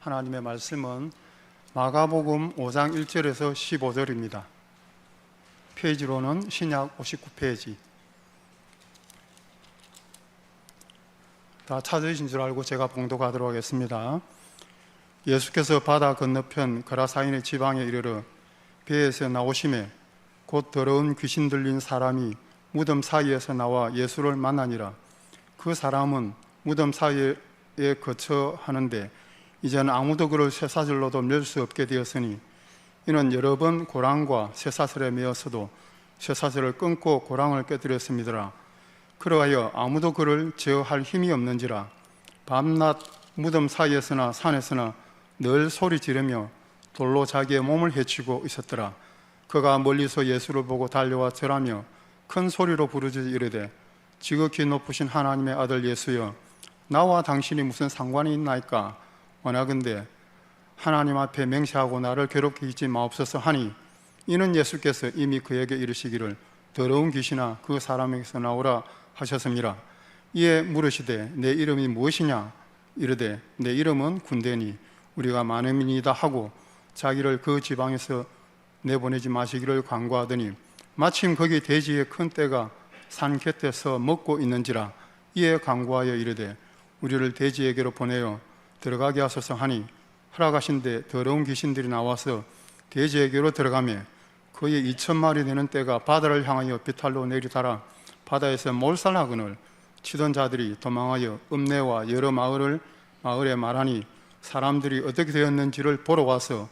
하나님의 말씀은 마가복음 5장 1절에서 15절입니다. 페이지로는 신약 59페이지. 다 찾으신 줄 알고 제가 봉독하도록 하겠습니다. 예수께서 바다 건너편 거라사인의 지방에 이르러 배에서 나오심에 곧 더러운 귀신 들린 사람이 무덤 사이에서 나와 예수를 만나니라. 그 사람은 무덤 사이에 거처 하는데 이제는 아무도 그를 쇠사슬로도 맬 수 없게 되었으니 이는 여러 번 고랑과 쇠사슬에 매었어도 쇠사슬을 끊고 고랑을 깨뜨렸습니다. 그러하여 아무도 그를 제어할 힘이 없는지라. 밤낮 무덤 사이에서나 산에서나 늘 소리 지르며 돌로 자기의 몸을 헤치고 있었더라. 그가 멀리서 예수를 보고 달려와 절하며 큰 소리로 부르짖어 이르되 지극히 높으신 하나님의 아들 예수여, 나와 당신이 무슨 상관이 있나이까? 원하건대 하나님 앞에 맹세하고 나를 괴롭게 하지 마옵소서 하니, 이는 예수께서 이미 그에게 이르시기를 더러운 귀신아 그 사람에게서 나오라 하셨습니다. 이에 물으시되 내 이름이 무엇이냐? 이르되 내 이름은 군대니 우리가 많음이니이다 하고 자기를 그 지방에서 내보내지 마시기를 간구하더니 마침 거기 돼지의 큰 떼가 산 곁에서 먹고 있는지라. 이에 간구하여 이르되 우리를 돼지에게로 보내어 들어가게 하소서 하니 허락하신데 더러운 귀신들이 나와서 돼지에게로 들어가매 거의 2,000마리 되는 떼가 바다를 향하여 비탈로 내리달아 바다에서 몰살하거늘 치던 자들이 도망하여 읍내와 여러 마을에 말하니 사람들이 어떻게 되었는지를 보러 와서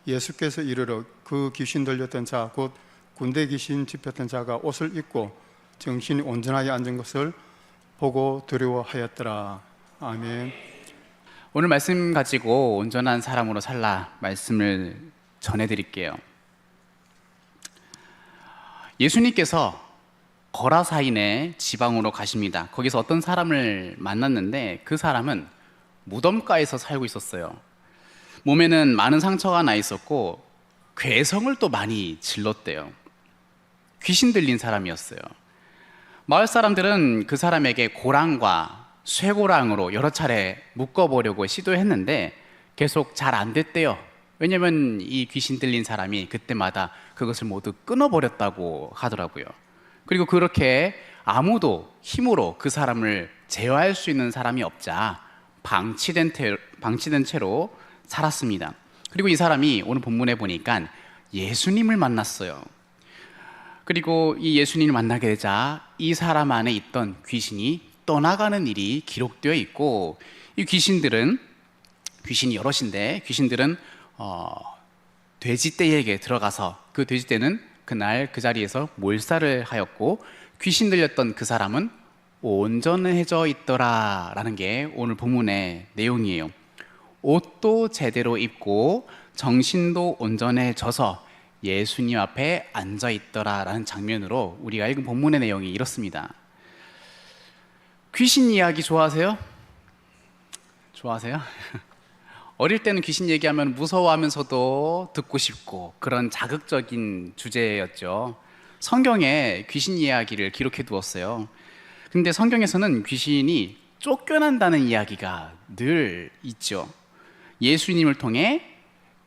예수께서 이르러 그 귀신 들렸던 자 곧 군대 귀신 집혔던 자가 옷을 입고 정신이 온전하게 앉은 것을 보고 두려워하였더라. 아멘. 오늘 말씀 가지고 온전한 사람으로 살라 말씀을 전해드릴게요. 예수님께서 거라사인의 지방으로 가십니다. 거기서 어떤 사람을 만났는데 그 사람은 무덤가에서 살고 있었어요. 몸에는 많은 상처가 나 있었고 괴성을 또 많이 질렀대요. 귀신 들린 사람이었어요. 마을 사람들은 그 사람에게 고랑과 쇠고랑으로 여러 차례 묶어보려고 시도했는데 계속 잘 안 됐대요. 왜냐하면 이 귀신 들린 사람이 그때마다 그것을 모두 끊어버렸다고 하더라고요. 그리고 그렇게 아무도 힘으로 그 사람을 제어할 수 있는 사람이 없자 방치된 채로 살았습니다. 그리고 이 사람이 오늘 본문에 보니까 예수님을 만났어요. 그리고 이 예수님을 만나게 되자 이 사람 안에 있던 귀신이 떠나가는 일이 기록되어 있고, 이 귀신이 여럿인데 귀신들은 돼지떼에게 들어가서 그 돼지떼는 그날 그 자리에서 몰살을 하였고 귀신 들렸던 그 사람은 온전해져 있더라 라는 게 오늘 본문의 내용이에요. 옷도 제대로 입고 정신도 온전해져서 예수님 앞에 앉아 있더라 라는 장면으로 우리가 읽은 본문의 내용이 이렇습니다. 귀신 이야기 좋아하세요? 좋아하세요? 어릴 때는 귀신 얘기하면 무서워하면서도 듣고 싶고 그런 자극적인 주제였죠. 성경에 귀신 이야기를 기록해 두었어요. 근데 성경에서는 귀신이 쫓겨난다는 이야기가 늘 있죠. 예수님을 통해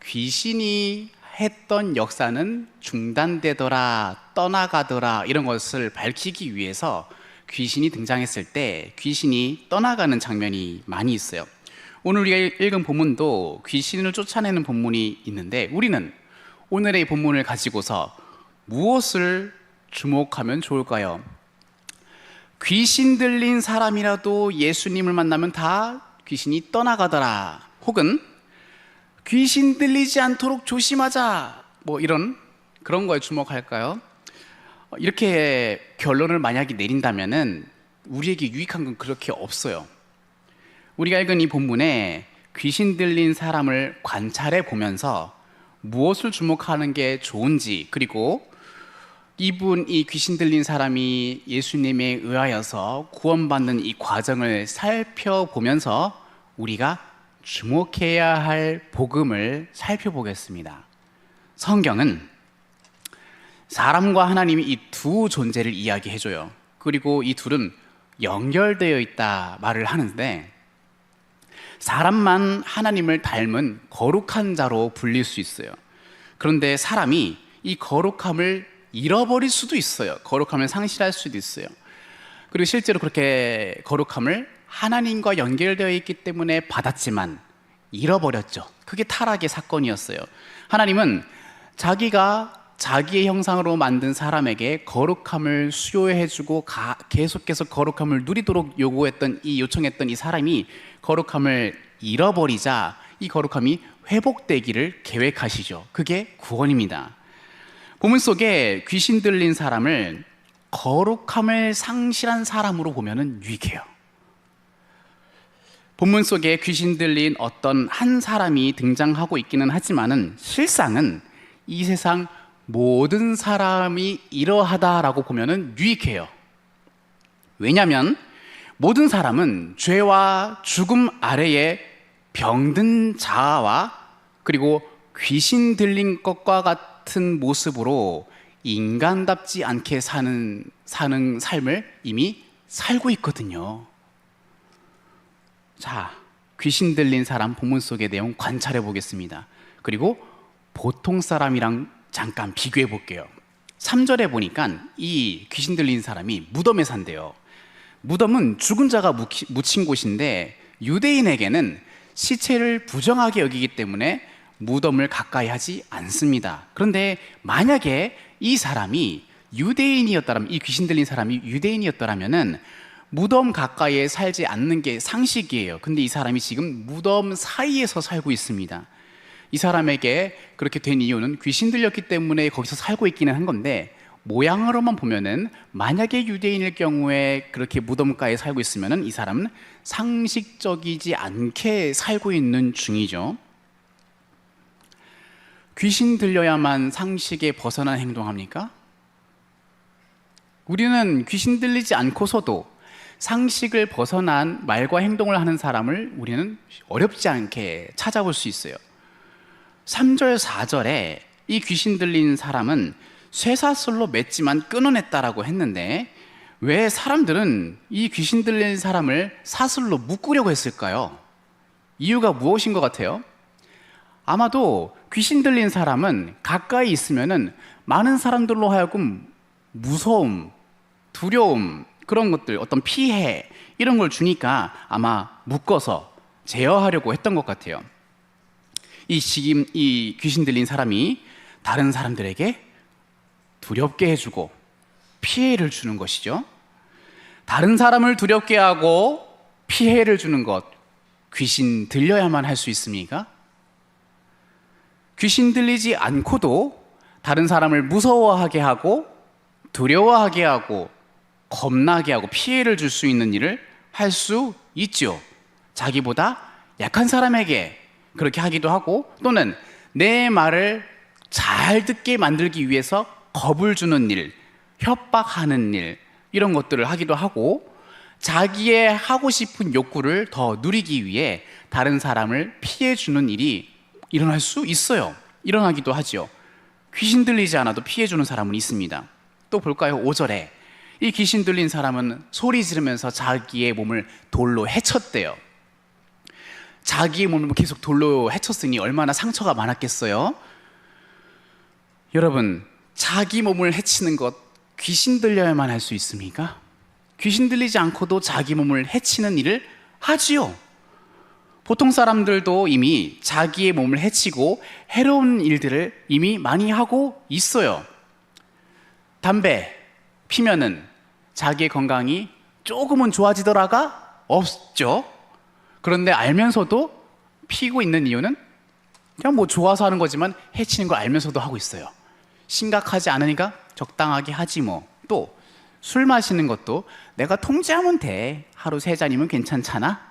귀신이 했던 역사는 중단되더라, 떠나가더라 이런 것을 밝히기 위해서 귀신이 등장했을 때 귀신이 떠나가는 장면이 많이 있어요. 오늘 우리가 읽은 본문도 귀신을 쫓아내는 본문이 있는데 우리는 오늘의 본문을 가지고서 무엇을 주목하면 좋을까요? 귀신 들린 사람이라도 예수님을 만나면 다 귀신이 떠나가더라, 혹은 귀신 들리지 않도록 조심하자, 그런 거에 주목할까요? 이렇게 결론을 만약에 내린다면은 우리에게 유익한 건 그렇게 없어요. 우리가 읽은 이 본문에 귀신 들린 사람을 관찰해 보면서 무엇을 주목하는 게 좋은지, 그리고 이 귀신 들린 사람이 예수님에 의하여서 구원받는 이 과정을 살펴보면서 우리가 주목해야 할 복음을 살펴보겠습니다. 성경은 사람과 하나님이 이 두 존재를 이야기해줘요. 그리고 이 둘은 연결되어 있다 말을 하는데, 사람만 하나님을 닮은 거룩한 자로 불릴 수 있어요. 그런데 사람이 이 거룩함을 잃어버릴 수도 있어요. 거룩함을 상실할 수도 있어요. 그리고 실제로 그렇게 거룩함을 하나님과 연결되어 있기 때문에 받았지만 잃어버렸죠. 그게 타락의 사건이었어요. 하나님은 자기가 자기의 형상으로 만든 사람에게 거룩함을 수요해주고 계속해서 거룩함을 누리도록 요청했던 이 사람이 거룩함을 잃어버리자 이 거룩함이 회복되기를 계획하시죠. 그게 구원입니다. 본문 속에 귀신 들린 사람을 거룩함을 상실한 사람으로 보면은 유익해요. 본문 속에 귀신 들린 어떤 한 사람이 등장하고 있기는 하지만은 실상은 이 세상 모든 사람이 이러하다라고 보면은 유익해요. 왜냐하면 모든 사람은 죄와 죽음 아래에 병든 자아와 그리고 귀신 들린 것과 같은 모습으로 인간답지 않게 사는 삶을 이미 살고 있거든요. 자, 귀신 들린 사람 본문 속의 내용 관찰해 보겠습니다. 그리고 보통 사람이랑 잠깐 비교해 볼게요. 3절에 보니까 이 귀신 들린 사람이 무덤에 산대요. 무덤은 죽은 자가 묻힌 곳인데 유대인에게는 시체를 부정하게 여기기 때문에 무덤을 가까이 하지 않습니다. 그런데 만약에 이 사람이 유대인이었다면, 이 귀신 들린 사람이 유대인이었더라면은 무덤 가까이에 살지 않는 게 상식이에요. 근데 이 사람이 지금 무덤 사이에서 살고 있습니다. 이 사람에게 그렇게 된 이유는 귀신 들렸기 때문에 거기서 살고 있기는 한 건데, 모양으로만 보면은 만약에 유대인일 경우에 그렇게 무덤가에 살고 있으면은 이 사람은 상식적이지 않게 살고 있는 중이죠. 귀신 들려야만 상식에 벗어난 행동합니까? 우리는 귀신 들리지 않고서도 상식을 벗어난 말과 행동을 하는 사람을 우리는 어렵지 않게 찾아볼 수 있어요. 3절, 4절에 이 귀신 들린 사람은 쇠사슬로 맸지만 끊어냈다라고 했는데 왜 사람들은 이 귀신 들린 사람을 사슬로 묶으려고 했을까요? 이유가 무엇인 것 같아요? 아마도 귀신 들린 사람은 가까이 있으면은 많은 사람들로 하여금 무서움, 두려움, 그런 것들, 어떤 피해 이런 걸 주니까 아마 묶어서 제어하려고 했던 것 같아요. 지금 이 귀신 들린 사람이 다른 사람들에게 두렵게 해주고 피해를 주는 것이죠. 다른 사람을 두렵게 하고 피해를 주는 것, 귀신 들려야만 할 수 있습니까? 귀신 들리지 않고도 다른 사람을 무서워하게 하고 두려워하게 하고 겁나게 하고 피해를 줄 수 있는 일을 할 수 있죠. 자기보다 약한 사람에게 그렇게 하기도 하고, 또는 내 말을 잘 듣게 만들기 위해서 겁을 주는 일, 협박하는 일, 이런 것들을 하기도 하고, 자기의 하고 싶은 욕구를 더 누리기 위해 다른 사람을 피해 주는 일이 일어날 수 있어요. 일어나기도 하죠. 귀신 들리지 않아도 피해 주는 사람은 있습니다. 또 볼까요? 5절에 이 귀신 들린 사람은 소리 지르면서 자기의 몸을 돌로 헤쳤대요. 자기의 몸을 계속 돌로 헤쳤으니 얼마나 상처가 많았겠어요? 여러분, 자기 몸을 해치는 것 귀신 들려야만 할 수 있습니까? 귀신 들리지 않고도 자기 몸을 해치는 일을 하지요. 보통 사람들도 이미 자기의 몸을 해치고 해로운 일들을 이미 많이 하고 있어요. 담배 피면은 자기의 건강이 조금은 좋아지더라가 없죠. 그런데 알면서도 피고 있는 이유는 그냥 뭐 좋아서 하는 거지만 해치는 걸 알면서도 하고 있어요. 심각하지 않으니까 적당하게 하지 뭐. 또 술 마시는 것도 내가 통제하면 돼, 하루 3잔이면 괜찮잖아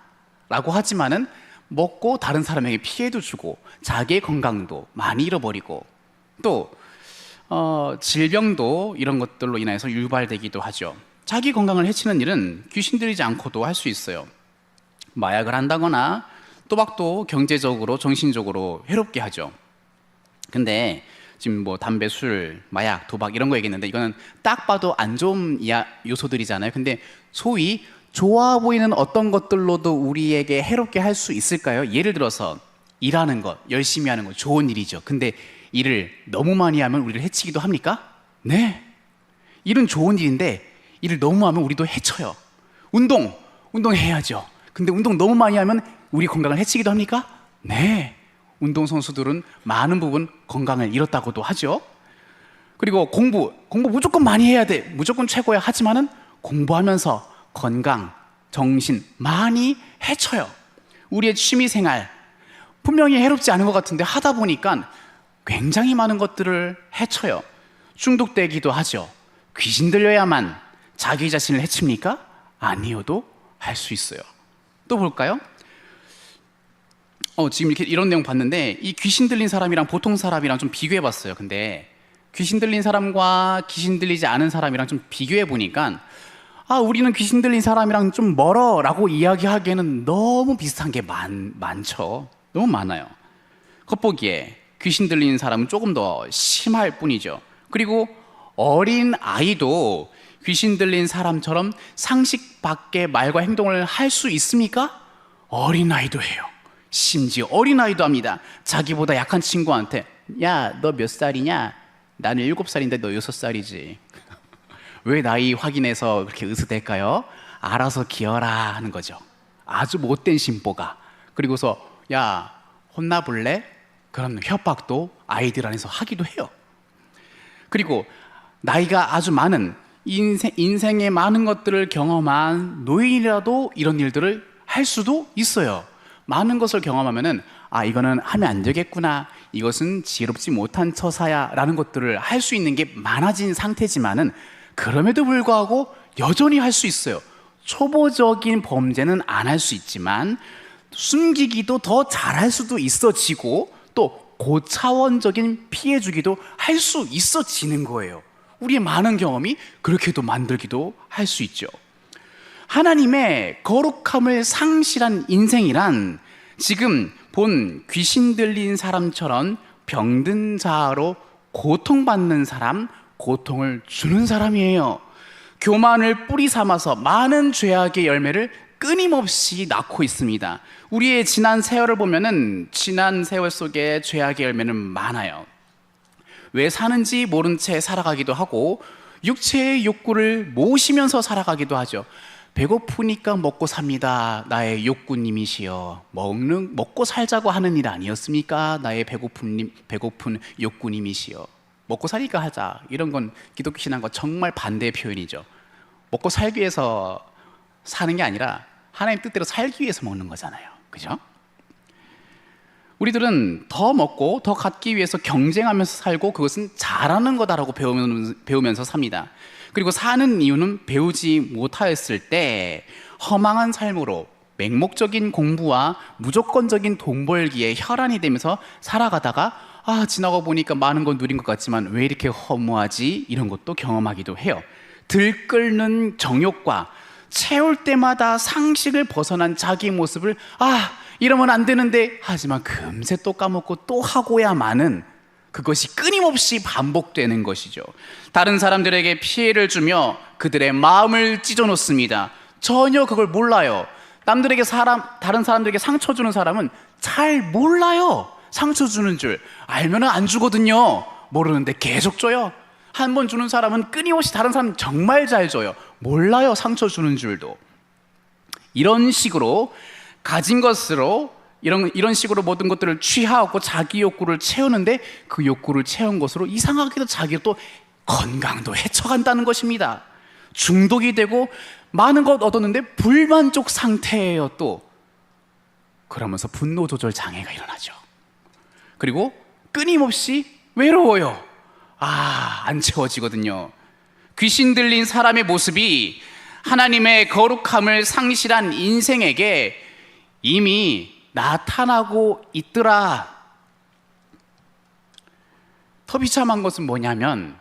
라고 하지만은 먹고 다른 사람에게 피해도 주고 자기의 건강도 많이 잃어버리고, 또 질병도 이런 것들로 인해서 유발되기도 하죠. 자기 건강을 해치는 일은 귀신 들리지 않고도 할 수 있어요. 마약을 한다거나 또박또 경제적으로 정신적으로 해롭게 하죠. 근데 지금 뭐 담배, 술, 마약, 도박 이런 거 얘기했는데 이거는 딱 봐도 안 좋은 요소들이잖아요. 근데 소위 좋아 보이는 어떤 것들로도 우리에게 해롭게 할 수 있을까요? 예를 들어서 일하는 것, 열심히 하는 것 좋은 일이죠. 근데 일을 너무 많이 하면 우리를 해치기도 합니까? 네. 일은 좋은 일인데 일을 너무 하면 우리도 해쳐요. 운동해야죠. 근데 운동 너무 많이 하면 우리 건강을 해치기도 합니까? 네. 운동선수들은 많은 부분 건강을 잃었다고도 하죠. 그리고 공부 무조건 많이 해야 돼. 무조건 최고야. 하지만은 공부하면서 건강, 정신 많이 해쳐요. 우리의 취미생활 분명히 해롭지 않은 것 같은데 하다 보니까 굉장히 많은 것들을 해쳐요. 중독되기도 하죠. 귀신 들려야만 자기 자신을 해칩니까? 아니어도 할 수 있어요. 또 볼까요? 지금 이렇게 이런 내용 봤는데 이 귀신 들린 사람이랑 보통 사람이랑 좀 비교해 봤어요. 근데 귀신 들린 사람과 귀신 들리지 않은 사람이랑 좀 비교해 보니까 우리는 귀신 들린 사람이랑 좀 멀어 라고 이야기하기에는 너무 비슷한 게 많죠. 너무 많아요. 겉보기에 귀신 들린 사람은 조금 더 심할 뿐이죠. 그리고 어린 아이도 귀신 들린 사람처럼 상식 밖의 말과 행동을 할 수 있습니까? 어린 아이도 해요. 심지어 어린 아이도 합니다. 자기보다 약한 친구한테 야, 너 몇 살이냐? 나는 7살인데 너 6살이지. 왜 나이 확인해서 그렇게 으스댈까요? 알아서 기어라 하는 거죠. 아주 못된 심보가. 그리고서 야, 혼나볼래? 그런 협박도 아이들 안에서 하기도 해요. 그리고 나이가 아주 많은 인생의 많은 것들을 경험한 노인이라도 이런 일들을 할 수도 있어요. 많은 것을 경험하면은 이거는 하면 안 되겠구나, 이것은 지혜롭지 못한 처사야 라는 것들을 할 수 있는 게 많아진 상태지만은 그럼에도 불구하고 여전히 할 수 있어요. 초보적인 범죄는 안 할 수 있지만 숨기기도 더 잘할 수도 있어지고 또 고차원적인 피해 주기도 할 수 있어지는 거예요. 우리의 많은 경험이 그렇게도 만들기도 할 수 있죠. 하나님의 거룩함을 상실한 인생이란 지금 본 귀신 들린 사람처럼 병든 자로 고통받는 사람, 고통을 주는 사람이에요. 교만을 뿌리 삼아서 많은 죄악의 열매를 끊임없이 낳고 있습니다. 우리의 지난 세월을 보면은 지난 세월 속에 죄악의 열매는 많아요. 왜 사는지 모른 채 살아가기도 하고 육체의 욕구를 모시면서 살아가기도 하죠. 배고프니까 먹고 삽니다. 나의 욕구님이시여. 먹고 살자고 하는 일 아니었습니까? 나의 배고픈 욕구님이시여. 먹고 살니까 하자. 이런 건 기독교 신앙과 정말 반대의 표현이죠. 먹고 살기 위해서 사는 게 아니라 하나님 뜻대로 살기 위해서 먹는 거잖아요. 그죠? 우리들은 더 먹고 더 갖기 위해서 경쟁하면서 살고 그것은 잘하는 거다라고 배우면서 삽니다. 그리고 사는 이유는 배우지 못하였을 때 허망한 삶으로 맹목적인 공부와 무조건적인 돈 벌기에 혈안이 되면서 살아가다가 지나고 보니까 많은 건 누린 것 같지만 왜 이렇게 허무하지? 이런 것도 경험하기도 해요. 들끓는 정욕과 채울 때마다 상식을 벗어난 자기 모습을 이러면 안 되는데 하지만 금세 또 까먹고 또 하고야만은 그것이 끊임없이 반복되는 것이죠. 다른 사람들에게 피해를 주며 그들의 마음을 찢어놓습니다. 전혀 그걸 몰라요. 다른 사람들에게 상처 주는 사람은 잘 몰라요. 상처 주는 줄 알면은 안 주거든요. 모르는데 계속 줘요. 한 번 주는 사람은 끊임없이 다른 사람 정말 잘 줘요. 몰라요, 상처 주는 줄도. 이런 식으로 가진 것으로 이런 식으로 모든 것들을 취하고 자기 욕구를 채우는데 그 욕구를 채운 것으로 이상하게도 자기 또 건강도 해쳐간다는 것입니다. 중독이 되고 많은 것 얻었는데 불만족 상태예요. 또 그러면서 분노 조절 장애가 일어나죠. 그리고 끊임없이 외로워요. 안 채워지거든요. 귀신 들린 사람의 모습이 하나님의 거룩함을 상실한 인생에게 이미 나타나고 있더라. 더 비참한 것은 뭐냐면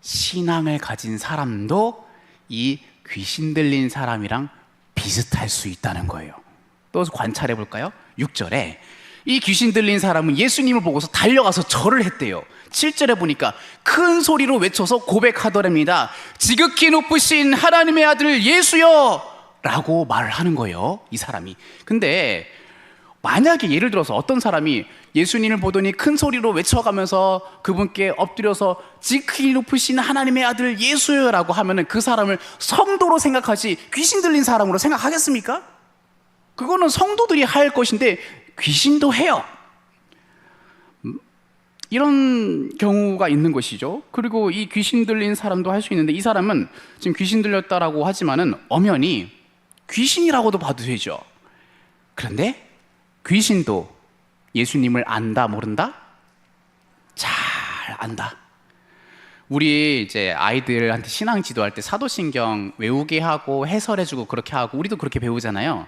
신앙을 가진 사람도 이 귀신 들린 사람이랑 비슷할 수 있다는 거예요. 또 관찰해 볼까요? 6절에 이 귀신 들린 사람은 예수님을 보고서 달려가서 절을 했대요. 7절에 보니까 큰 소리로 외쳐서 고백하더랍니다. 지극히 높으신 하나님의 아들 예수여, 라고 말을 하는 거예요, 이 사람이. 근데 만약에 예를 들어서 어떤 사람이 예수님을 보더니 큰 소리로 외쳐가면서 그분께 엎드려서 지극히 높으신 하나님의 아들 예수여 라고 하면은 그 사람을 성도로 생각하지 귀신 들린 사람으로 생각하겠습니까? 그거는 성도들이 할 것인데 귀신도 해요. 이런 경우가 있는 것이죠. 그리고 이 귀신 들린 사람도 할 수 있는데, 이 사람은 지금 귀신 들렸다라고 하지만은 엄연히 귀신이라고도 봐도 되죠. 그런데 귀신도 예수님을 안다 모른다? 잘 안다. 우리 이제 아이들한테 신앙 지도할 때 사도신경 외우게 하고 해설해주고 그렇게 하고, 우리도 그렇게 배우잖아요.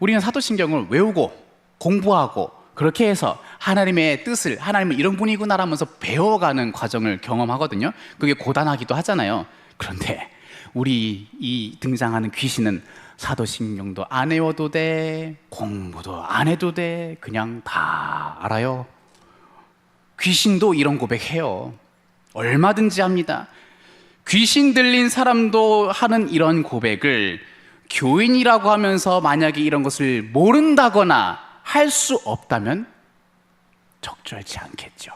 우리는 사도신경을 외우고 공부하고 그렇게 해서 하나님의 뜻을, 하나님은 이런 분이구나라면서 배워가는 과정을 경험하거든요. 그게 고단하기도 하잖아요. 그런데 우리 이 등장하는 귀신은 사도신경도 안 외워도 돼, 공부도 안 해도 돼, 그냥 다 알아요. 귀신도 이런 고백해요. 얼마든지 합니다. 귀신 들린 사람도 하는 이런 고백을 교인이라고 하면서 만약에 이런 것을 모른다거나 할 수 없다면 적절치 않겠죠.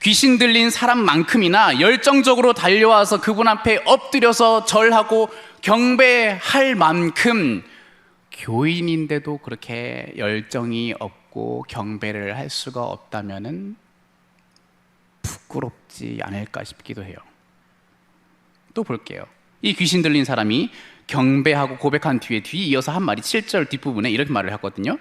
귀신 들린 사람만큼이나 열정적으로 달려와서 그분 앞에 엎드려서 절하고 경배할 만큼 교인인데도 그렇게 열정이 없고 경배를 할 수가 없다면은 부끄럽지 않을까 싶기도 해요. 또 볼게요. 이 귀신 들린 사람이 경배하고 고백한 뒤에 이어서 한 말이 7절 뒷부분에 이렇게 말을 하거든요.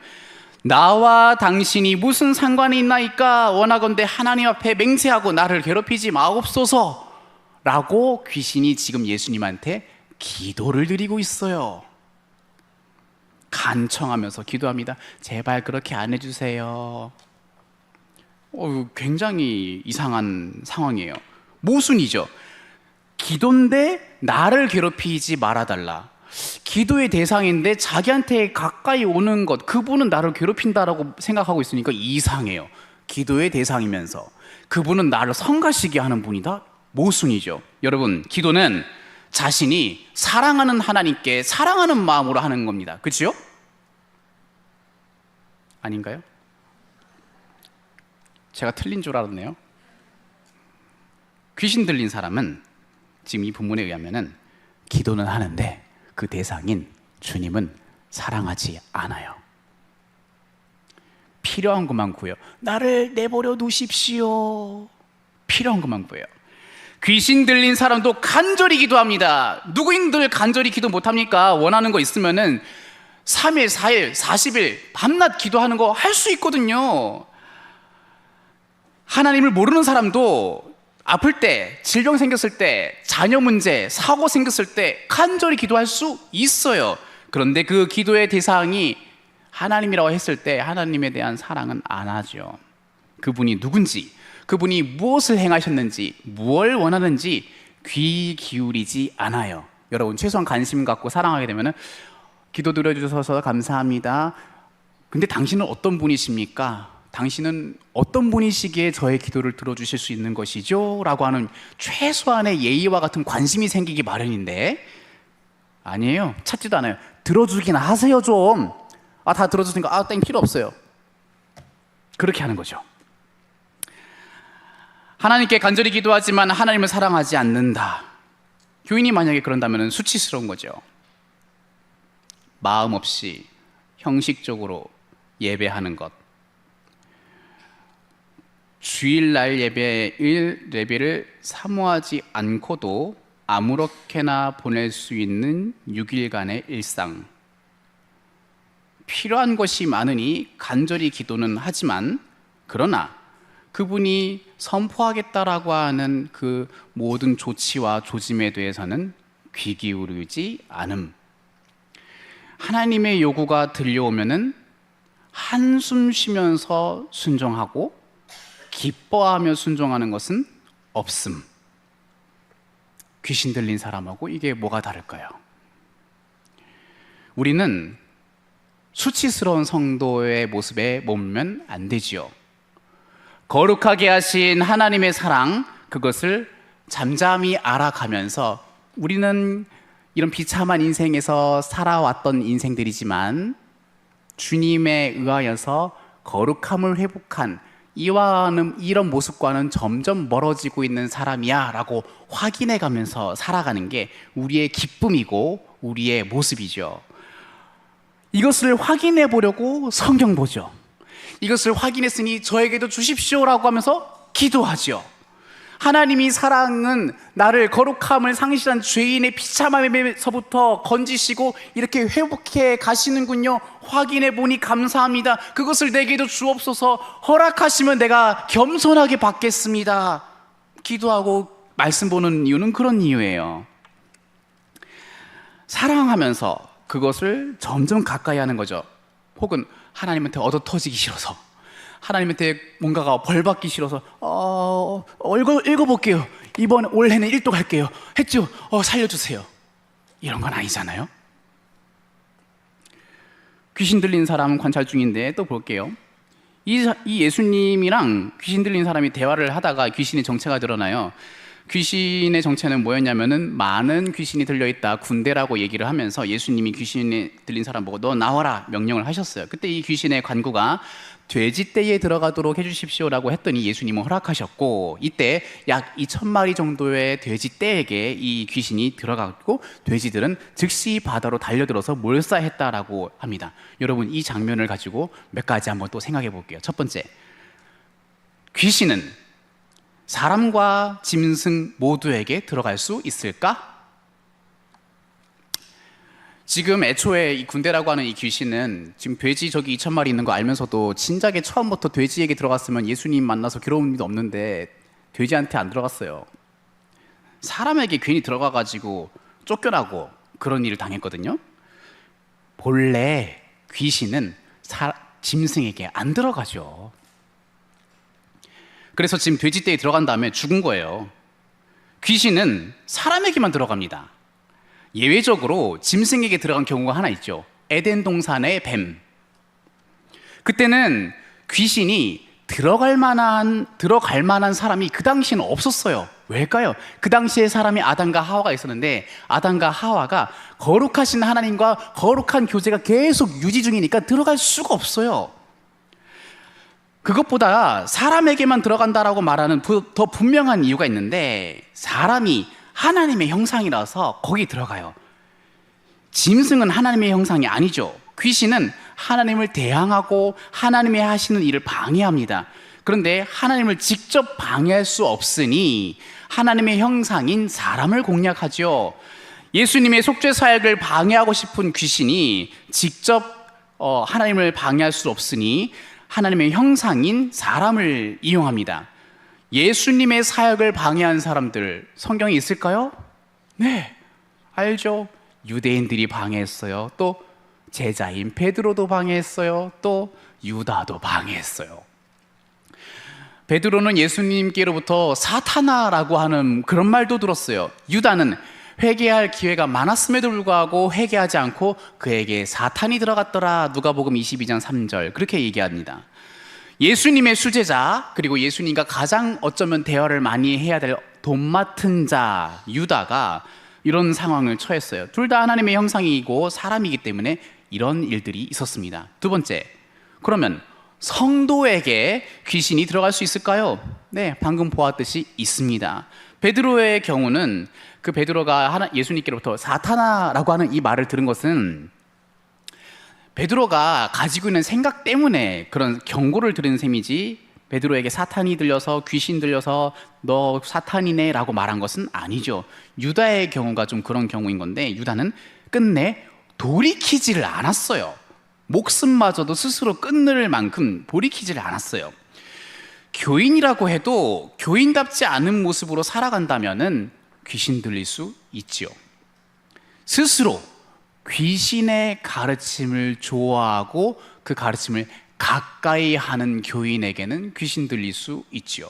나와 당신이 무슨 상관이 있나이까? 원하건대 하나님 앞에 맹세하고 나를 괴롭히지 마옵소서 라고 귀신이 지금 예수님한테 기도를 드리고 있어요. 간청하면서 기도합니다. 제발 그렇게 안 해주세요. 굉장히 이상한 상황이에요. 모순이죠. 기도인데 나를 괴롭히지 말아달라. 기도의 대상인데 자기한테 가까이 오는 것, 그분은 나를 괴롭힌다라고 생각하고 있으니까 이상해요. 기도의 대상이면서 그분은 나를 성가시게 하는 분이다? 모순이죠. 여러분, 기도는 자신이 사랑하는 하나님께 사랑하는 마음으로 하는 겁니다. 그렇죠? 아닌가요? 제가 틀린 줄 알았네요. 귀신 들린 사람은 지금 이 본문에 의하면은 기도는 하는데 그 대상인 주님은 사랑하지 않아요. 필요한 것만 구해요. 나를 내버려 두십시오. 필요한 것만 구해요. 귀신 들린 사람도 간절히 기도합니다. 누구인들 간절히 기도 못합니까? 원하는 거 있으면은 3일, 4일, 40일 밤낮 기도하는 거 할 수 있거든요. 하나님을 모르는 사람도 아플 때, 질병 생겼을 때, 자녀 문제, 사고 생겼을 때 간절히 기도할 수 있어요. 그런데 그 기도의 대상이 하나님이라고 했을 때 하나님에 대한 사랑은 안 하죠. 그분이 누군지, 그분이 무엇을 행하셨는지, 무엇을 원하는지 귀 기울이지 않아요. 여러분, 최소한 관심 갖고 사랑하게 되면 기도 드려주셔서 감사합니다. 근데 당신은 어떤 분이십니까? 당신은 어떤 분이시기에 저의 기도를 들어주실 수 있는 것이죠? 라고 하는 최소한의 예의와 같은 관심이 생기기 마련인데 아니에요. 찾지도 않아요. 들어주긴 하세요 좀. 다 들어주니까 땡 필요 없어요. 그렇게 하는 거죠. 하나님께 간절히 기도하지만 하나님을 사랑하지 않는다. 교인이 만약에 그런다면 수치스러운 거죠. 마음 없이 형식적으로 예배하는 것, 주일날 예배를 사모하지 않고도 아무렇게나 보낼 수 있는 6일간의 일상. 필요한 것이 많으니 간절히 기도는 하지만, 그러나 그분이 선포하겠다라고 하는 그 모든 조치와 조짐에 대해서는 귀 기울이지 않음. 하나님의 요구가 들려오면은 한숨 쉬면서 순종하고 기뻐하며 순종하는 것은 없음. 귀신 들린 사람하고 이게 뭐가 다를까요? 우리는 수치스러운 성도의 모습에 머물면 안 되지요. 거룩하게 하신 하나님의 사랑, 그것을 잠잠히 알아가면서 우리는 이런 비참한 인생에서 살아왔던 인생들이지만 주님에 의하여서 거룩함을 회복한 이런 모습과는 점점 멀어지고 있는 사람이야 라고 확인해 가면서 살아가는 게 우리의 기쁨이고 우리의 모습이죠. 이것을 확인해 보려고 성경 보죠. 이것을 확인했으니 저에게도 주십시오라고 하면서 기도하죠. 하나님이 사랑은 나를 거룩함을 상실한 죄인의 비참함에서부터 건지시고 이렇게 회복해 가시는군요. 확인해 보니 감사합니다. 그것을 내게도 주옵소서. 허락하시면 내가 겸손하게 받겠습니다. 기도하고 말씀 보는 이유는 그런 이유예요. 사랑하면서 그것을 점점 가까이 하는 거죠. 혹은 하나님한테 얻어 터지기 싫어서, 하나님한테 뭔가가 벌받기 싫어서 읽어볼게요. 이번 올해는 1도 갈게요. 했죠? 살려주세요. 이런 건 아니잖아요. 귀신 들린 사람 관찰 중인데 또 볼게요. 이 예수님이랑 귀신 들린 사람이 대화를 하다가 귀신의 정체가 드러나요. 귀신의 정체는 뭐였냐면은 많은 귀신이 들려있다, 군대라고 얘기를 하면서 예수님이 귀신이 들린 사람 보고 너 나와라 명령을 하셨어요. 그때 이 귀신의 관구가 돼지떼에 들어가도록 해주십시오라고 했더니 예수님은 허락하셨고, 이때 약 2,000마리 정도의 돼지떼에게 이 귀신이 들어갔고 돼지들은 즉시 바다로 달려들어서 몰사했다라고 합니다. 여러분, 이 장면을 가지고 몇 가지 한번 또 생각해 볼게요. 첫 번째, 귀신은 사람과 짐승 모두에게 들어갈 수 있을까? 지금 애초에 이 군대라고 하는 이 귀신은 지금 돼지 저기 2,000마리 있는 거 알면서도 진작에 처음부터 돼지에게 들어갔으면 예수님 만나서 괴로운 일도 없는데 돼지한테 안 들어갔어요. 사람에게 괜히 들어가가지고 쫓겨나고 그런 일을 당했거든요. 본래 귀신은 짐승에게 안 들어가죠. 그래서 지금 돼지떼에 들어간 다음에 죽은 거예요. 귀신은 사람에게만 들어갑니다. 예외적으로 짐승에게 들어간 경우가 하나 있죠. 에덴 동산의 뱀. 그때는 귀신이 들어갈 만한 사람이 그 당시에는 없었어요. 왜일까요? 그 당시에 사람이 아담과 하와가 있었는데 아담과 하와가 거룩하신 하나님과 거룩한 교제가 계속 유지 중이니까 들어갈 수가 없어요. 그것보다 사람에게만 들어간다라고 말하는 더 분명한 이유가 있는데, 사람이 하나님의 형상이라서 거기 들어가요. 짐승은 하나님의 형상이 아니죠. 귀신은 하나님을 대항하고 하나님이 하시는 일을 방해합니다. 그런데 하나님을 직접 방해할 수 없으니 하나님의 형상인 사람을 공략하죠. 예수님의 속죄 사역을 방해하고 싶은 귀신이 직접 하나님을 방해할 수 없으니 하나님의 형상인 사람을 이용합니다. 예수님의 사역을 방해한 사람들 성경에 있을까요? 네, 알죠. 유대인들이 방해했어요. 또 제자인 베드로도 방해했어요. 또 유다도 방해했어요. 베드로는 예수님께로부터 사탄아라고 하는 그런 말도 들었어요. 유다는 회개할 기회가 많았음에도 불구하고 회개하지 않고 그에게 사탄이 들어갔더라. 누가복음 22장 3절 그렇게 얘기합니다. 예수님의 수제자, 그리고 예수님과 가장 어쩌면 대화를 많이 해야 될 돈 맡은 자 유다가 이런 상황을 처했어요. 둘 다 하나님의 형상이고 사람이기 때문에 이런 일들이 있었습니다. 두 번째, 그러면 성도에게 귀신이 들어갈 수 있을까요? 네, 방금 보았듯이 있습니다. 베드로의 경우는 그 베드로가 예수님께로부터 사탄아라고 하는 이 말을 들은 것은 베드로가 가지고 있는 생각 때문에 그런 경고를 들은 셈이지, 베드로에게 사탄이 들려서 귀신 들려서 너 사탄이네 라고 말한 것은 아니죠. 유다의 경우가 좀 그런 경우인 건데, 유다는 끝내 돌이키지를 않았어요. 목숨마저도 스스로 끊을 만큼 돌이키지를 않았어요. 교인이라고 해도 교인답지 않은 모습으로 살아간다면은 귀신 들릴 수 있지요. 스스로 귀신의 가르침을 좋아하고 그 가르침을 가까이 하는 교인에게는 귀신 들릴 수 있지요.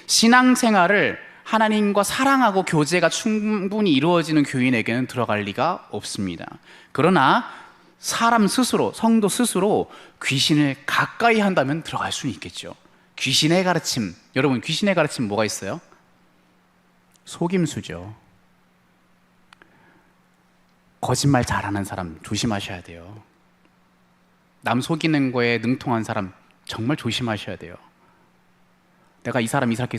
신앙생활을 하나님과 사랑하고 교제가 충분히 이루어지는 교인에게는 들어갈 리가 없습니다. 그러나 사람 스스로, 성도 스스로 귀신을 가까이 한다면 들어갈 수는 있겠죠. 귀신의 가르침, 여러분 귀신의 가르침 뭐가 있어요? 속임수죠. 거짓말 잘하는 사람 조심하셔야 돼요. 남 속이는 거에 능통한 사람 정말 조심하셔야 돼요. 내가 이 사람 이렇게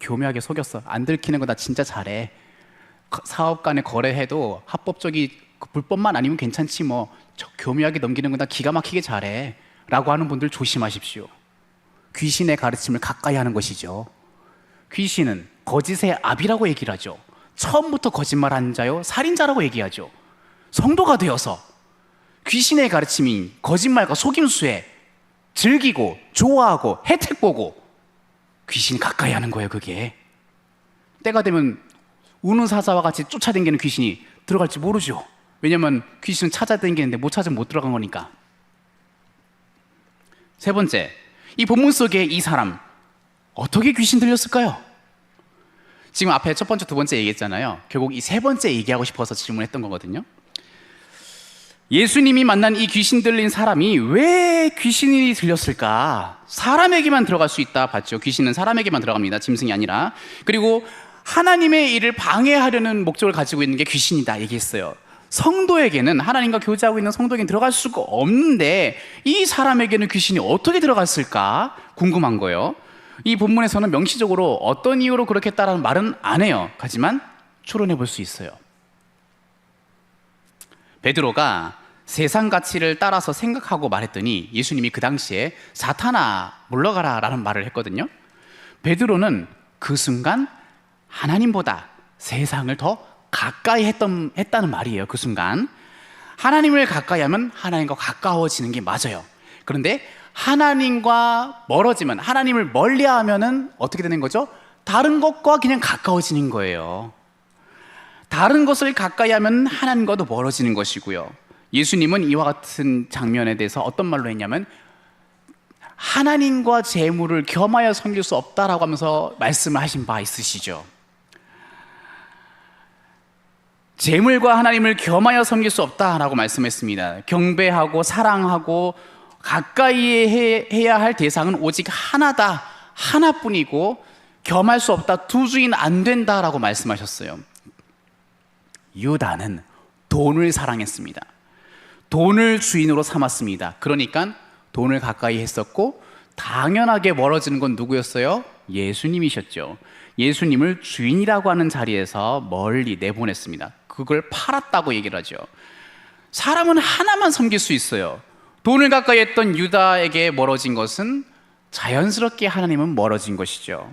교묘하게 속였어. 안 들키는 거 나 진짜 잘해. 사업 간에 거래해도 합법적이 불법만 아니면 괜찮지 뭐. 교묘하게 넘기는 거 나 기가 막히게 잘해. 라고 하는 분들 조심하십시오. 귀신의 가르침을 가까이 하는 것이죠. 귀신은 거짓의 압이라고 얘기를 하죠. 처음부터 거짓말하는 자요 살인자라고 얘기하죠. 성도가 되어서 귀신의 가르침인 거짓말과 속임수에 즐기고 좋아하고 혜택 보고 귀신 가까이 하는 거예요. 그게 때가 되면 우는 사자와 같이 쫓아다니는 귀신이 들어갈지 모르죠. 왜냐면 귀신은 찾아다니는데 못 찾으면 못 들어간 거니까. 세 번째, 이 본문 속에 이 사람 어떻게 귀신 들렸을까요? 지금 앞에 첫 번째, 두 번째 얘기했잖아요. 결국 이 세 번째 얘기하고 싶어서 질문했던 거거든요. 예수님이 만난 이 귀신 들린 사람이 왜 귀신이 들렸을까? 사람에게만 들어갈 수 있다 봤죠. 귀신은 사람에게만 들어갑니다. 짐승이 아니라. 그리고 하나님의 일을 방해하려는 목적을 가지고 있는 게 귀신이다 얘기했어요. 성도에게는, 하나님과 교제하고 있는 성도에게는 들어갈 수가 없는데 이 사람에게는 귀신이 어떻게 들어갔을까 궁금한 거예요. 이 본문에서는 명시적으로 어떤 이유로 그렇게 했다라는 말은 안 해요. 하지만 추론해 볼 수 있어요. 베드로가 세상 가치를 따라서 생각하고 말했더니 예수님이 그 당시에 사탄아 물러가라 라는 말을 했거든요. 베드로는 그 순간 하나님보다 세상을 더 가까이 했다는 말이에요. 그 순간 하나님을 가까이 하면 하나님과 가까워지는 게 맞아요. 그런데 하나님과 멀어지면, 하나님을 멀리하면은 어떻게 되는 거죠? 다른 것과 그냥 가까워지는 거예요. 다른 것을 가까이 하면 하나님과도 멀어지는 것이고요. 예수님은 이와 같은 장면에 대해서 어떤 말로 했냐면 하나님과 재물을 겸하여 섬길 수 없다라고 하면서 말씀을 하신 바 있으시죠. 재물과 하나님을 겸하여 섬길 수 없다라고 말씀했습니다. 경배하고 사랑하고 가까이 해야 할 대상은 오직 하나다, 하나뿐이고 겸할 수 없다, 두 주인 안 된다라고 말씀하셨어요. 유다는 돈을 사랑했습니다. 돈을 주인으로 삼았습니다. 그러니까 돈을 가까이 했었고 당연하게 멀어지는 건 누구였어요? 예수님이셨죠. 예수님을 주인이라고 하는 자리에서 멀리 내보냈습니다. 그걸 팔았다고 얘기를 하죠. 사람은 하나만 섬길 수 있어요. 돈을 가까이 했던 유다에게 멀어진 것은 자연스럽게 하나님은 멀어진 것이죠.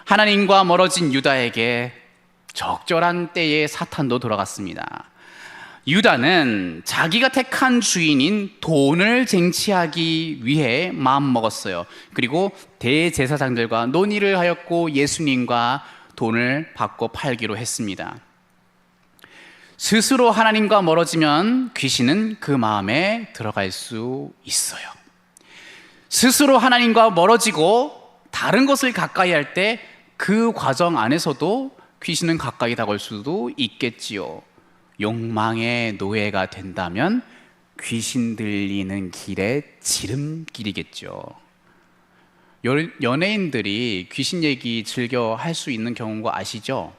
하나님과 멀어진 유다에게 적절한 때에 사탄도 돌아갔습니다. 유다는 자기가 택한 주인인 돈을 쟁취하기 위해 마음먹었어요. 그리고 대제사장들과 논의를 하였고 예수님과 돈을 받고 팔기로 했습니다. 스스로 하나님과 멀어지면 귀신은 그 마음에 들어갈 수 있어요. 스스로 하나님과 멀어지고 다른 것을 가까이 할 때 그 과정 안에서도 귀신은 가까이 다가올 수도 있겠지요. 욕망의 노예가 된다면 귀신 들리는 길의 지름길이겠죠. 연예인들이 귀신 얘기 즐겨 할 수 있는 경우인 거 아시죠?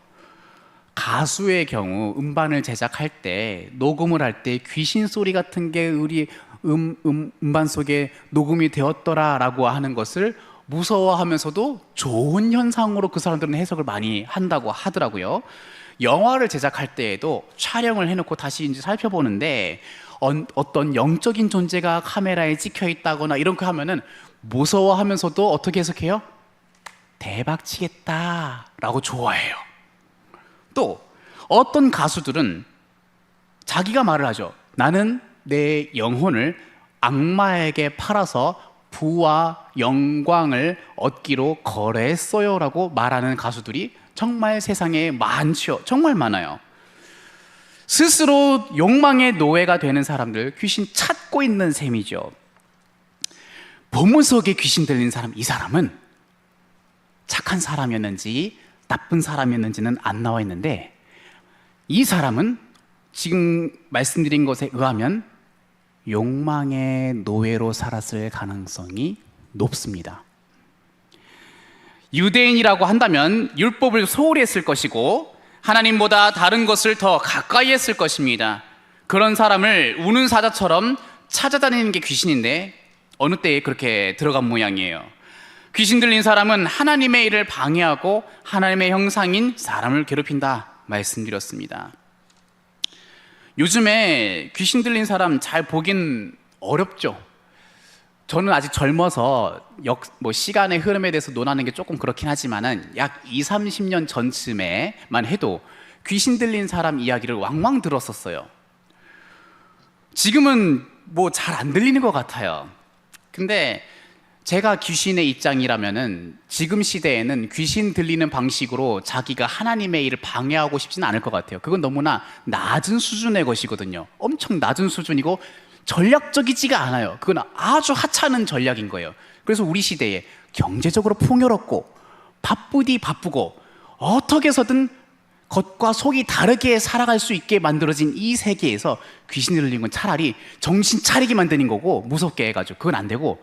가수의 경우 음반을 제작할 때, 녹음을 할 때 귀신 소리 같은 게 우리 음반 속에 녹음이 되었더라라고 하는 것을 무서워하면서도 좋은 현상으로 그 사람들은 해석을 많이 한다고 하더라고요. 영화를 제작할 때에도 촬영을 해놓고 다시 이제 살펴보는데 어떤 영적인 존재가 카메라에 찍혀 있다거나 이런 거 하면은 무서워하면서도 어떻게 해석해요? 대박 치겠다라고 좋아해요. 또 어떤 가수들은 자기가 말을 하죠. 나는 내 영혼을 악마에게 팔아서 부와 영광을 얻기로 거래했어요 라고 말하는 가수들이 정말 세상에 많죠. 정말 많아요. 스스로 욕망의 노예가 되는 사람들, 귀신 찾고 있는 셈이죠. 본문 속에 귀신 들린 사람, 이 사람은 착한 사람이었는지 나쁜 사람이었는지는 안 나와 있는데 이 사람은 지금 말씀드린 것에 의하면 욕망의 노예로 살았을 가능성이 높습니다. 유대인이라고 한다면 율법을 소홀히 했을 것이고 하나님보다 다른 것을 더 가까이 했을 것입니다. 그런 사람을 우는 사자처럼 찾아다니는 게 귀신인데 어느 때에 그렇게 들어간 모양이에요. 귀신 들린 사람은 하나님의 일을 방해하고 하나님의 형상인 사람을 괴롭힌다 말씀드렸습니다. 요즘에 귀신 들린 사람 잘 보긴 어렵죠. 저는 아직 젊어서 시간의 흐름에 대해서 논하는 게 조금 그렇긴 하지만은 약 20-30년 전쯤에만 해도 귀신 들린 사람 이야기를 왕왕 들었었어요. 지금은 잘 안 들리는 것 같아요. 근데 제가 귀신의 입장이라면은 지금 시대에는 귀신 들리는 방식으로 자기가 하나님의 일을 방해하고 싶지는 않을 것 같아요. 그건 너무나 낮은 수준의 것이거든요. 엄청 낮은 수준이고 전략적이지가 않아요. 그건 아주 하찮은 전략인 거예요. 그래서 우리 시대에 경제적으로 풍요롭고 바쁘고 어떻게 해서든 겉과 속이 다르게 살아갈 수 있게 만들어진 이 세계에서 귀신이 들린 건 차라리 정신 차리게 만드는 거고 무섭게 해가지고 그건 안 되고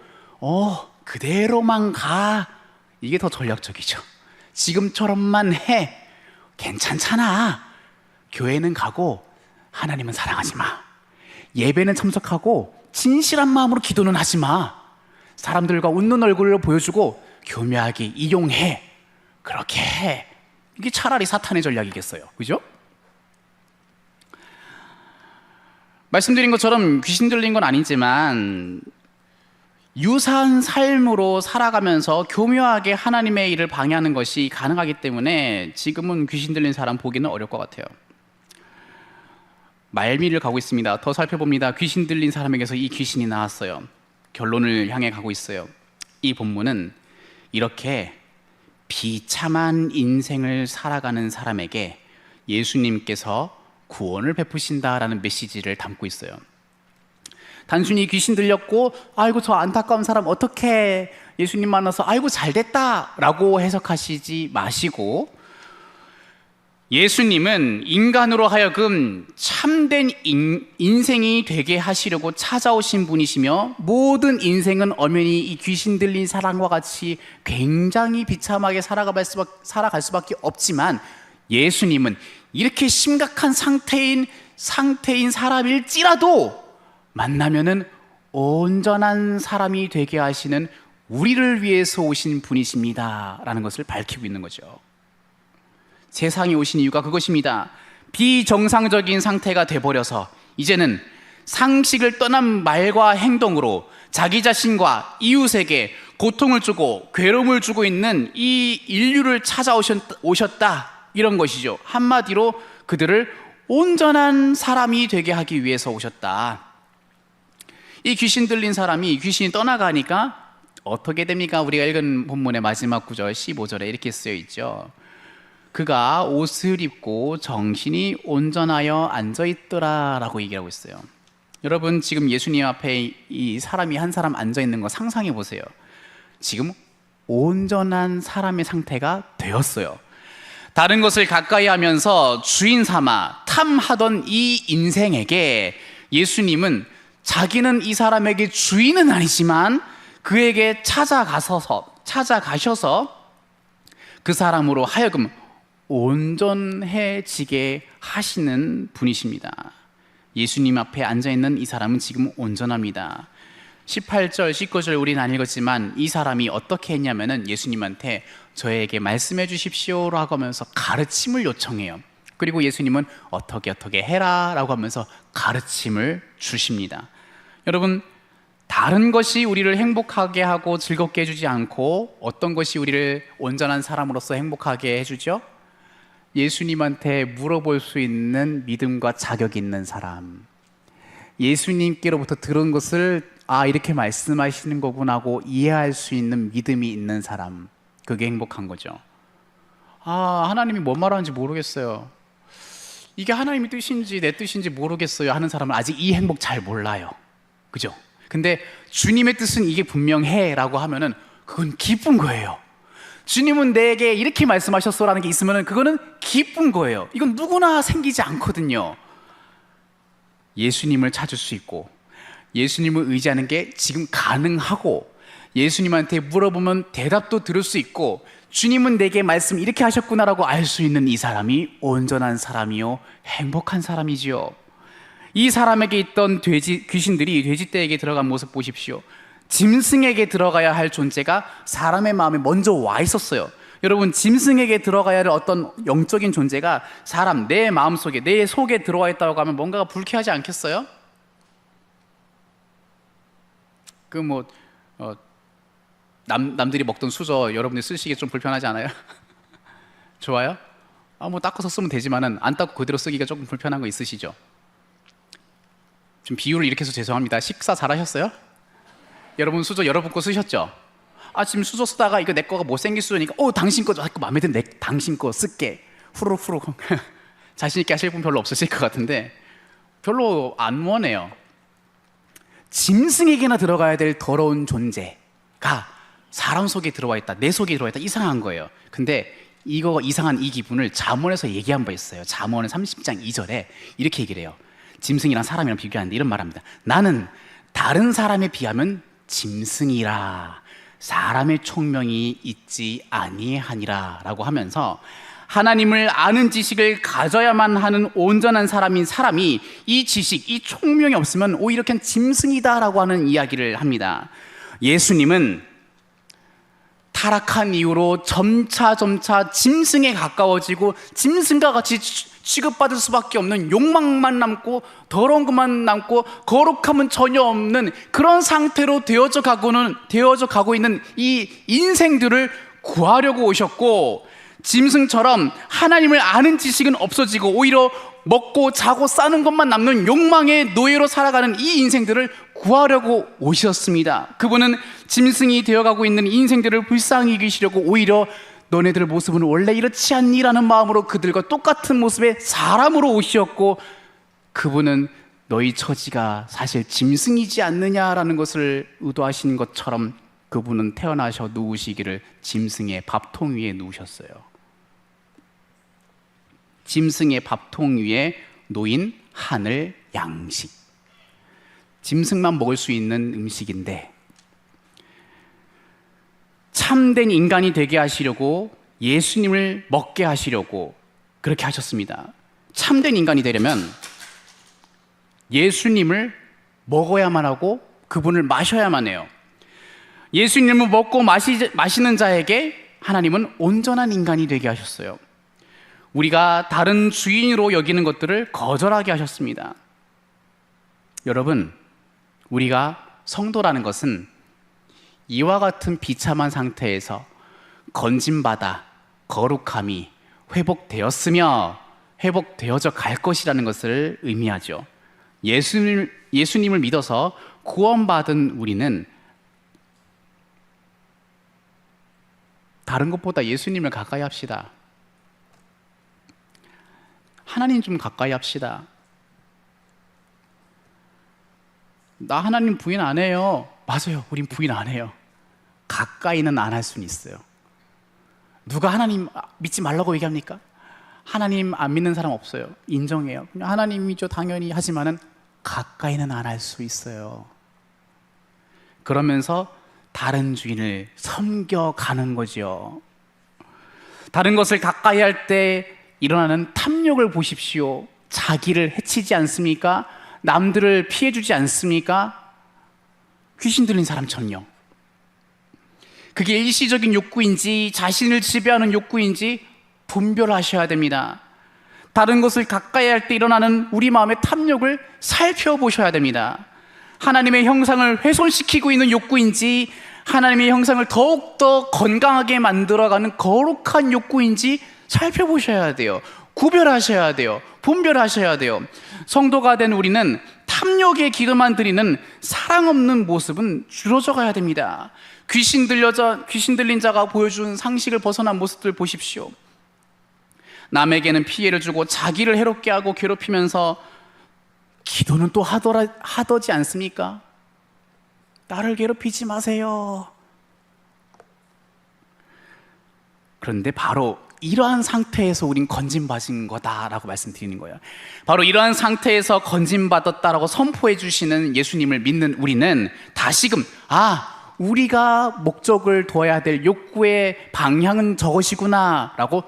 그대로만 가, 이게 더 전략적이죠. 지금처럼만 해, 괜찮잖아. 교회는 가고 하나님은 사랑하지 마. 예배는 참석하고 진실한 마음으로 기도는 하지 마. 사람들과 웃는 얼굴을 보여주고 교묘하게 이용해. 그렇게 해. 이게 차라리 사탄의 전략이겠어요. 그죠? 말씀드린 것처럼 귀신 들린 건 아니지만 유사한 삶으로 살아가면서 교묘하게 하나님의 일을 방해하는 것이 가능하기 때문에 지금은 귀신 들린 사람 보기는 어려울 것 같아요. 말미를 가고 있습니다. 더 살펴봅니다. 귀신 들린 사람에게서 이 귀신이 나왔어요. 결론을 향해 가고 있어요. 이 본문은 이렇게 비참한 인생을 살아가는 사람에게 예수님께서 구원을 베푸신다라는 메시지를 담고 있어요. 단순히 귀신 들렸고 아이고 저 안타까운 사람 어떻게 예수님 만나서 아이고 잘됐다 라고 해석하시지 마시고, 예수님은 인간으로 하여금 참된 인생이 되게 하시려고 찾아오신 분이시며 모든 인생은 엄연히 이 귀신 들린 사람과 같이 굉장히 비참하게 살아갈 수밖에 없지만, 예수님은 이렇게 심각한 상태인 사람일지라도 만나면은 온전한 사람이 되게 하시는 우리를 위해서 오신 분이십니다 라는 것을 밝히고 있는 거죠. 세상에 오신 이유가 그것입니다. 비정상적인 상태가 돼버려서 이제는 상식을 떠난 말과 행동으로 자기 자신과 이웃에게 고통을 주고 괴로움을 주고 있는 이 인류를 찾아오셨다, 이런 것이죠. 한마디로 그들을 온전한 사람이 되게 하기 위해서 오셨다. 이 귀신 들린 사람이 귀신이 떠나가니까 어떻게 됩니까? 우리가 읽은 본문의 마지막 구절 15절에 이렇게 쓰여 있죠. 그가 옷을 입고 정신이 온전하여 앉아있더라 라고 얘기하고 있어요. 여러분, 지금 예수님 앞에 이 사람이 한 사람 앉아있는 거 상상해 보세요. 지금 온전한 사람의 상태가 되었어요. 다른 것을 가까이 하면서 주인 삼아 탐하던 이 인생에게 예수님은 자기는 이 사람에게 주인은 아니지만 그에게 찾아가셔서 그 사람으로 하여금 온전해지게 하시는 분이십니다. 예수님 앞에 앉아있는 이 사람은 지금 온전합니다. 18절, 19절 우리는 안 읽었지만 이 사람이 어떻게 했냐면은 예수님한테 저에게 말씀해 주십시오 라고 하면서 가르침을 요청해요. 그리고 예수님은 어떻게 해라 라고 하면서 가르침을 주십니다. 여러분, 다른 것이 우리를 행복하게 하고 즐겁게 해주지 않고 어떤 것이 우리를 온전한 사람으로서 행복하게 해주죠? 예수님한테 물어볼 수 있는 믿음과 자격 있는 사람, 예수님께로부터 들은 것을 이렇게 말씀하시는 거구나 하고 이해할 수 있는 믿음이 있는 사람, 그게 행복한 거죠. 하나님이 뭔 말하는지 모르겠어요, 이게 하나님의 뜻인지 내 뜻인지 모르겠어요 하는 사람은 아직 이 행복 잘 몰라요. 그죠? 근데 주님의 뜻은 이게 분명해 라고 하면은 그건 기쁜 거예요. 주님은 내게 이렇게 말씀하셨어 라는 게 있으면은 그거는 기쁜 거예요. 이건 누구나 생기지 않거든요. 예수님을 찾을 수 있고 예수님을 의지하는 게 지금 가능하고 예수님한테 물어보면 대답도 들을 수 있고 주님은 내게 말씀 이렇게 하셨구나라고 알 수 있는 이 사람이 온전한 사람이요 행복한 사람이지요. 이 사람에게 있던 귀신들이 돼지떼에게 들어간 모습 보십시오. 짐승에게 들어가야 할 존재가 사람의 마음에 먼저 와 있었어요. 여러분, 짐승에게 들어가야 할 어떤 영적인 존재가 사람, 내 마음속에, 내 속에 들어와 있다고 하면 뭔가가 불쾌하지 않겠어요? 남들이 먹던 수저 여러분들이 쓰시기 좀 불편하지 않아요? 좋아요? 닦아서 쓰면 되지만은 안 닦고 그대로 쓰기가 조금 불편한 거 있으시죠? 좀 비유를 이렇게 해서 죄송합니다. 식사 잘하셨어요? 여러분 수저 여러분 거 쓰셨죠? 지금 수저 쓰다가 이거 내 거가 못생긴 수저니까 당신 거 자꾸 마음에 드는 당신 거 쓸게. 후루후루. 자신 있게 하실 분 별로 없으실 것 같은데 별로 안 원해요. 짐승에게나 들어가야 될 더러운 존재가 사람 속에 들어와 있다, 내 속에 들어와 있다, 이상한 거예요. 근데 이거 이상한 이 기분을 잠언에서 얘기한 바 있어요. 잠언 30장 2절에 이렇게 얘기를 해요. 짐승이랑 사람이랑 비교하는데 이런 말합니다. 나는 다른 사람에 비하면 짐승이라 사람의 총명이 있지 아니하니라 라고 하면서 하나님을 아는 지식을 가져야만 하는 온전한 사람이 이 지식, 이 총명이 없으면 오히려 그냥 짐승이다 라고 하는 이야기를 합니다. 예수님은 타락한 이후로 점차 짐승에 가까워지고 짐승과 같이 취급받을 수밖에 없는 욕망만 남고 더러운 것만 남고 거룩함은 전혀 없는 그런 상태로 되어져 가고 있는 이 인생들을 구하려고 오셨고, 짐승처럼 하나님을 아는 지식은 없어지고 오히려 먹고 자고 싸는 것만 남는 욕망의 노예로 살아가는 이 인생들을 구하려고 오셨습니다. 그분은 짐승이 되어가고 있는 인생들을 불쌍히 여기시려고 오히려 너네들 모습은 원래 이렇지 않니라는 마음으로 그들과 똑같은 모습의 사람으로 오셨고, 그분은 너희 처지가 사실 짐승이지 않느냐라는 것을 의도하신 것처럼 그분은 태어나셔 누우시기를 짐승의 밥통 위에 누우셨어요. 짐승의 밥통 위에 놓인 하늘 양식, 짐승만 먹을 수 있는 음식인데 참된 인간이 되게 하시려고 예수님을 먹게 하시려고 그렇게 하셨습니다. 참된 인간이 되려면 예수님을 먹어야만 하고 그분을 마셔야만 해요. 예수님을 먹고 마시는 자에게 하나님은 온전한 인간이 되게 하셨어요. 우리가 다른 주인으로 여기는 것들을 거절하게 하셨습니다. 여러분, 우리가 성도라는 것은 이와 같은 비참한 상태에서 건짐받아 거룩함이 회복되어져 갈 것이라는 것을 의미하죠. 예수님을 믿어서 구원받은 우리는 다른 것보다 예수님을 가까이 합시다. 하나님 좀 가까이 합시다. 나 하나님 부인 안 해요. 맞아요. 우린 부인 안 해요. 가까이는 안 할 수는 있어요. 누가 하나님 믿지 말라고 얘기합니까? 하나님 안 믿는 사람 없어요. 인정해요. 그냥 하나님이죠 당연히. 하지만은 가까이는 안 할 수 있어요. 그러면서 다른 주인을 섬겨가는 거죠. 다른 것을 가까이 할 때 일어나는 탐욕을 보십시오. 자기를 해치지 않습니까? 남들을 피해주지 않습니까? 귀신 들린 사람처럼요. 그게 일시적인 욕구인지 자신을 지배하는 욕구인지 분별하셔야 됩니다. 다른 것을 가까이 할 때 일어나는 우리 마음의 탐욕을 살펴보셔야 됩니다. 하나님의 형상을 훼손시키고 있는 욕구인지 하나님의 형상을 더욱더 건강하게 만들어가는 거룩한 욕구인지 살펴보셔야 돼요. 구별하셔야 돼요. 분별하셔야 돼요. 성도가 된 우리는 탐욕의 기도만 드리는 사랑 없는 모습은 줄어져 가야 됩니다. 귀신 들린 자가 보여준 상식을 벗어난 모습들 보십시오. 남에게는 피해를 주고 자기를 해롭게 하고 괴롭히면서 기도는 또 하더지 않습니까? 나를 괴롭히지 마세요. 그런데 바로 이러한 상태에서 우린 건짐받은 거다라고 말씀드리는 거예요. 바로 이러한 상태에서 건짐받았다라고 선포해 주시는 예수님을 믿는 우리는 다시금 우리가 목적을 둬야 될 욕구의 방향은 저것이구나 라고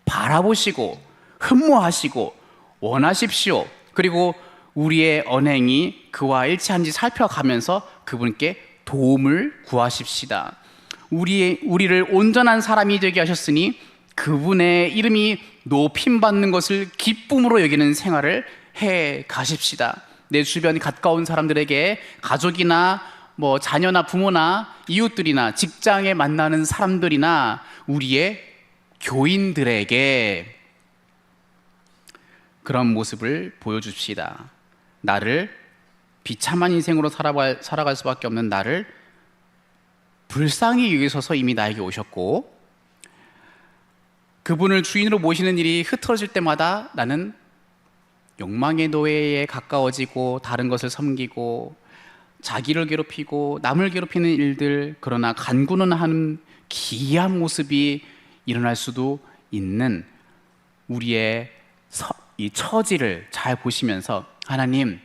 바라보시고 흠모하시고 원하십시오. 그리고 우리의 언행이 그와 일치한지 살펴가면서 그분께 도움을 구하십시다. 우리를 온전한 사람이 되게 하셨으니 그분의 이름이 높임받는 것을 기쁨으로 여기는 생활을 해 가십시다. 내 주변 가까운 사람들에게, 가족이나 자녀나 부모나 이웃들이나 직장에 만나는 사람들이나 우리의 교인들에게 그런 모습을 보여줍시다. 나를 비참한 인생으로 살아갈 수밖에 없는 나를 불쌍히 여기셔서 이미 나에게 오셨고, 그분을 주인으로 모시는 일이 흐트러질 때마다 나는 욕망의 노예에 가까워지고 다른 것을 섬기고 자기를 괴롭히고 남을 괴롭히는 일들, 그러나 간구는 하는 기이한 모습이 일어날 수도 있는 우리의 이 처지를 잘 보시면서, 하나님,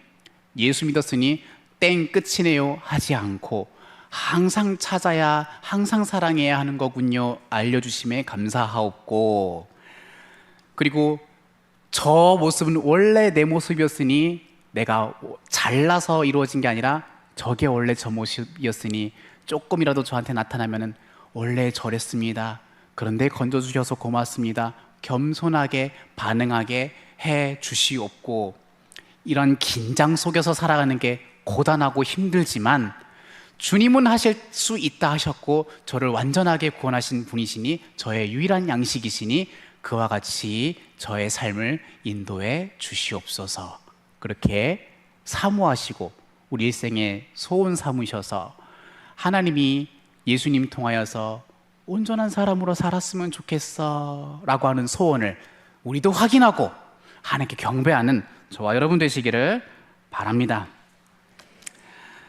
예수 믿었으니 땡 끝이네요 하지 않고 항상 찾아야, 항상 사랑해야 하는 거군요 알려주심에 감사하옵고, 그리고 저 모습은 원래 내 모습이었으니 내가 잘나서 이루어진 게 아니라 저게 원래 저 모습이었으니 조금이라도 저한테 나타나면은 원래 저랬습니다. 그런데 건져주셔서 고맙습니다. 겸손하게 반응하게 해 주시옵고, 이런 긴장 속에서 살아가는 게 고단하고 힘들지만 주님은 하실 수 있다 하셨고 저를 완전하게 구원하신 분이시니 저의 유일한 양식이시니 그와 같이 저의 삶을 인도해 주시옵소서. 그렇게 사모하시고 우리 일생에 소원 삼으셔서 하나님이 예수님 통하여서 온전한 사람으로 살았으면 좋겠어 라고 하는 소원을 우리도 확인하고 하나님께 경배하는 저와 여러분 되시기를 바랍니다.